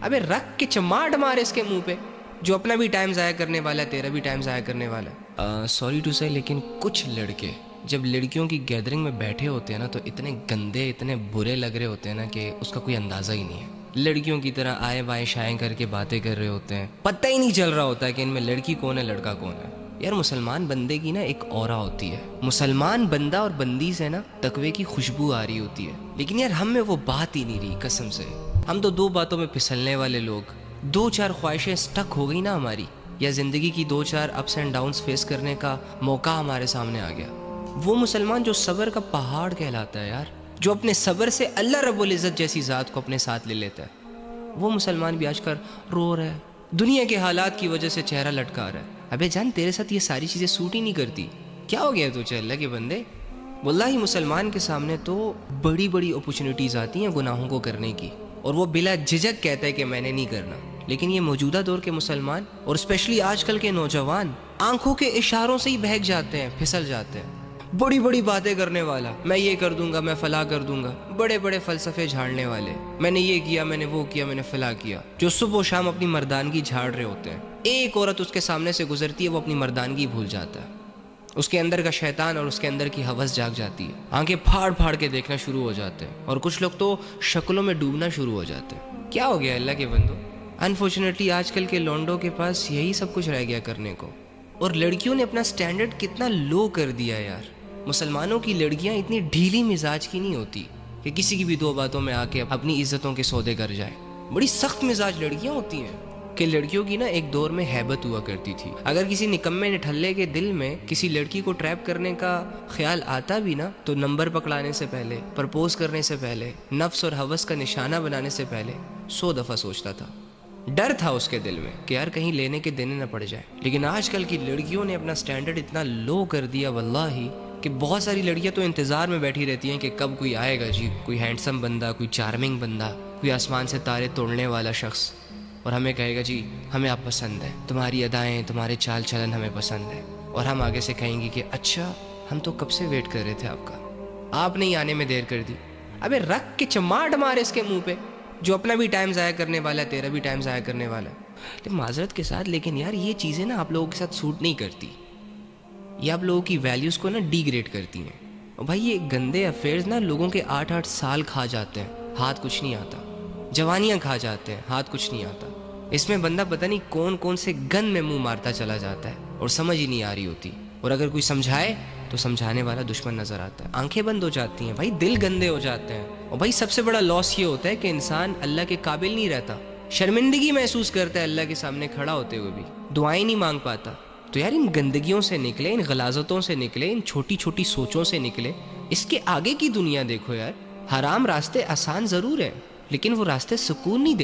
ابے رکھ کے چماٹ مارے اس کے منہ پہ، جو اپنا بھی ٹائم ضائع کرنے والا ہے، تیرا بھی ٹائم ضائع کرنے والا ہے۔ سوری ٹو سے، لیکن کچھ لڑکے جب لڑکیوں کی گیدرنگ میں بیٹھے ہوتے ہیں نا تو اتنے گندے، اتنے برے لگ رہے ہوتے ہیں نا کہ اس کا کوئی اندازہ ہی نہیں ہے۔ لڑکیوں کی طرح آئے بائیں شائیں کر کے باتیں کر رہے ہوتے ہیں، پتہ ہی نہیں چل رہا ہوتا ہے کہ ان میں لڑکی کون ہے لڑکا کون ہے۔ یار مسلمان بندے کی نا ایک اورا ہوتی ہے، مسلمان بندہ اور بندی سے نا تقوی کی خوشبو آ رہی ہوتی ہے، لیکن یار ہم میں وہ بات ہی نہیں رہی قسم سے۔ ہم تو دو باتوں میں پھسلنے والے لوگ، دو چار خواہشیں سٹک ہو گئی نا ہماری، یا زندگی کی دو چار اپس اینڈ ڈاؤنز فیس کرنے کا موقع ہمارے سامنے آ گیا۔ وہ مسلمان جو صبر کا پہاڑ کہلاتا ہے یار، جو اپنے صبر سے اللہ رب العزت جیسی ذات کو اپنے ساتھ لے لیتا ہے، وہ مسلمان بھی آج کل رو رہا ہے، دنیا کے حالات کی وجہ سے چہرہ لٹکا رہا ہے۔ ابے جان تیرے ساتھ یہ ساری چیزیں سوٹ ہی نہیں کرتی، کیا ہو گیا تجھے اللہ کے بندے؟ واللہ مسلمان کے سامنے تو بڑی بڑی اپرچونٹیز آتی ہیں گناہوں کو کرنے کی، اور وہ بلا جھجک کہتا ہے کہ میں نے نہیں کرنا۔ لیکن یہ موجودہ دور کے مسلمان اور اسپیشلی آج کل کے نوجوان آنکھوں کے اشاروں سے ہی بہک جاتے ہیں، پھسل جاتے ہیں۔ بڑی بڑی باتیں کرنے والا، میں یہ کر دوں گا، میں فلاں کر دوں گا، بڑے بڑے فلسفے جھاڑنے والے، میں نے یہ کیا، میں نے وہ کیا، میں نے فلاں کیا، جو صبح و شام اپنی مردانگی جھاڑ رہے ہوتے ہیں۔ ایک عورت اس کے سامنے سے گزرتی ہے، وہ اپنی مردانگی بھول جاتا ہے، اس کے اندر کا شیطان اور اس کے اندر کی ہوس جاگ جاتی ہے، آنکھیں پھاڑ پھاڑ کے دیکھنا شروع ہو جاتے ہیں، اور کچھ لوگ تو شکلوں میں ڈوبنا شروع ہو جاتے ہیں۔ کیا ہو گیا اللہ کے بندو؟ انفارچونیٹلی آج کل کے لونڈوں کے پاس یہی سب کچھ رہ گیا کرنے کو، اور لڑکیوں نے اپنا سٹینڈرڈ کتنا لو کر دیا یار۔ مسلمانوں کی لڑکیاں اتنی ڈھیلی مزاج کی نہیں ہوتی کہ کسی کی بھی دو باتوں میں آ کے اپنی عزتوں کے سودے کر جائے، بڑی سخت مزاج لڑکیاں ہوتی ہیں۔ کہ لڑکیوں کی نا ایک دور میں ہیبت ہوا کرتی تھی، اگر کسی نکمے نٹھلے کے دل میں کسی لڑکی کو ٹریپ کرنے کا خیال آتا بھی نا تو نمبر پکڑانے سے پہلے، پرپوز کرنے سے پہلے، نفس اور ہوس کا نشانہ بنانے سے پہلے 100 دفعہ سوچتا تھا۔ ڈر تھا اس کے دل میں کہ یار کہیں لینے کے دینے نہ پڑ جائے۔ لیکن آج کل کی لڑکیوں نے اپنا سٹینڈرڈ اتنا لو کر دیا واللہ کہ بہت ساری لڑکیاں تو انتظار میں بیٹھی رہتی ہیں کہ کب کوئی آئے گا جی، کوئی ہینڈسم بندہ، کوئی چارمنگ بندہ، کوئی آسمان سے تارے توڑنے والا شخص، اور ہمیں کہے گا جی ہمیں آپ پسند ہے، تمہاری ادائیں، تمہارے چال چلن ہمیں پسند ہے، اور ہم آگے سے کہیں گے کہ اچھا ہم تو کب سے ویٹ کر رہے تھے آپ کا، آپ نے ہی آنے میں دیر کر دی۔ ابے رکھ کے چماٹ مارے اس کے منہ پہ، جو اپنا بھی ٹائم ضائع کرنے والا ہے، تیرا بھی ٹائم ضائع کرنے والا ہے۔ تو معذرت کے ساتھ، لیکن یار یہ چیزیں نا آپ لوگوں کے ساتھ سوٹ نہیں کرتی، یہ آپ لوگوں کی ویلیوز کو نا ڈی گریڈ کرتی ہیں۔ اور بھائی یہ گندے افیئرز نا لوگوں کے 8-8 سال کھا جاتے ہیں، ہاتھ کچھ نہیں آتا، جوانیاں کھا جاتے ہیں، ہاتھ کچھ نہیں آتا۔ اس میں بندہ پتہ نہیں کون کون سے گن میں منہ مارتا چلا جاتا ہے اور سمجھ ہی نہیں آ رہی ہوتی، اور اگر کوئی سمجھائے تو سمجھانے والا دشمن نظر آتا ہے، آنکھیں بند ہو جاتی ہیں بھائی، دل گندے ہو جاتے ہیں۔ اور بھائی سب سے بڑا لاس یہ ہوتا ہے کہ انسان اللہ کے قابل نہیں رہتا، شرمندگی محسوس کرتا ہے اللہ کے سامنے کھڑا ہوتے ہوئے بھی، دعائیں نہیں مانگ پاتا۔ تو یار ان گندگیوں سے نکلے، ان غلاظتوں سے نکلے، ان چھوٹی چھوٹی سوچوں سے نکلے، اس کے آگے کی دنیا دیکھو یار۔ حرام راستے آسان ضرور ہیں، لیکن وہ راستے سکون نہیں دے